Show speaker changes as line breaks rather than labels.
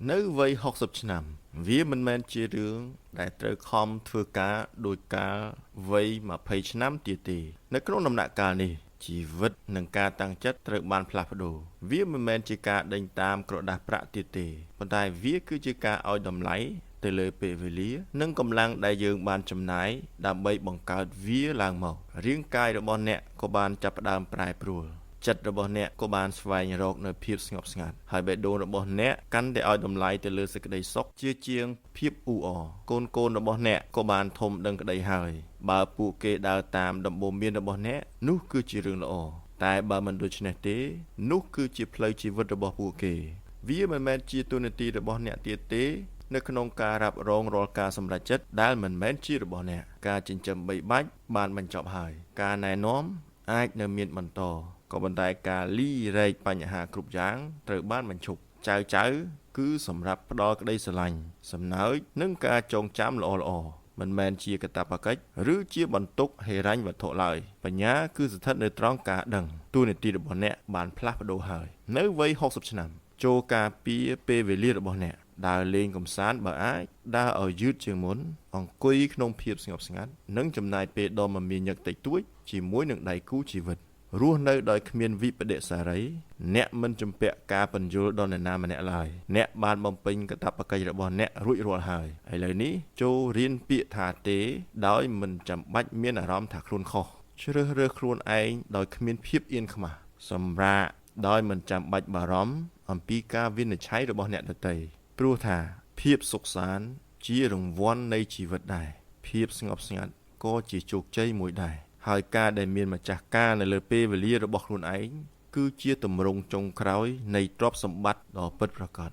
នៅវ័យ60ឆ្នាំវាមិនមែនជារឿងដែលត្រូវខំធ្វើការដោយការវ័យ20ឆ្នាំទៀតទេនៅក្នុងដំណាក់កាលនេះជីវិតនិងការតាំងចិត្តត្រូវបានផ្លាស់ប្ដូរវាមិនមែនជាការដេញតាមក្រដាសប្រាក់ទៀតទេប៉ុន្តែវាគឺជាការឲ្យតម្លៃទៅលើពេលវេលានិងកម្លាំងដែលយើងបានចំណាយដើម្បីបង្កើតវាឡើងមករាងកាយរបស់អ្នកក៏បានចាប់ផ្ដើមប្រែប្រួលចិត្តរបស់អ្នកក៏បានស្វែងរកនូវភាពស្ងប់ស្ងាត់ហើយបេះដូងរបស់អ្នកកាន់តែឲ្យតម្លៃទៅលើសេចក្តីសុខជាងភាពអ៊ូអរកូនរបស់អ្នកក៏បានធំដឹងក្តីហើយបើពួកគេដើរតាមដំបូន្មានរបស់អ្នកនោះគឺជារឿងល្អតែបើមិនដូច្នេះទេនោះគឺជាផ្លូវជីវិតរបស់ពួកគេវាមិនមែនជាទូនាទីរបស់អ្នកទៀតទេនៅក្នុងការរ៉ាប់រងរាល់ការសម្រេចចិត្តដែលមិនមែនជារបស់អ្នកការចិញ្ចឹមបីបាច់បានបញ្ចប់ហើយការណែនាំអាចនៅមានបន្តក៏ប៉ុន្តែការលីរែកបញ្ហាគ្រប់យ៉ាងត្រូវបានបញ្ឈប់ចៅគឺសម្រាប់ផ្ដល់ក្តីស្រឡាញ់សំណើចនិងការចងចាំល្អមិនមែនជាកាតព្វកិច្ចឬជាបន្ទុកហិរញ្ញវត្ថុឡើយបញ្ញាគឺស្ថិតនៅត្រង់ការដឹងទូនាទីរបស់អ្នកបានផ្លាស់ប្ដូរហើយនៅវ័យ60ឆ្នាំចូលការពារពេលវេលារបស់អ្នកដើរលេងកម្សាន្តបើអាចដើរឲ្យយឺតជាងមុនអង្គុយក្នុងភាពស្ងប់ស្ងាត់និងចំណាយពេលដ៏មមាញឹកតិចតួចជាមួយនឹងដៃគូជីវិតរស់នៅដោយគ្មានវិបដិសារីអ្នកមិនជំពាក់ការពន្យល់ដល់នរណាម្នាក់ឡើយអ្នកបានបំពេញកាតព្វកិច្ចរបស់អ្នករួចរាល់ហើយឥឡូវនេះចូលរៀនពាក្យថាទេដោយមិនចាំបាច់មានអារម្មណ៍ថាខ្លួនខុសជ្រើសរើសខ្លួនឯងដោយគ្មានភាពអៀនខ្មាសសម្រាកដោយមិនចាំបាច់បារម្ភអំពីការវិនិច្ឆ័យរបស់អ្នកដទៃព្រោះថាភាពសុខសាន្តជារង្វាន់នៃជីវិតដែរភាពស្ងប់ស្ងាត់ក៏ជាជោគជ័យមួយដែរហើយការដែលមានម្ចាស់ការនៅលើពេលវេលារបស់ខ្លួនឯងគឺជាទម្រង់ចុងក្រោយនៃទ្រព្យសម្បត្តិដ៏ពិតប្រាកដ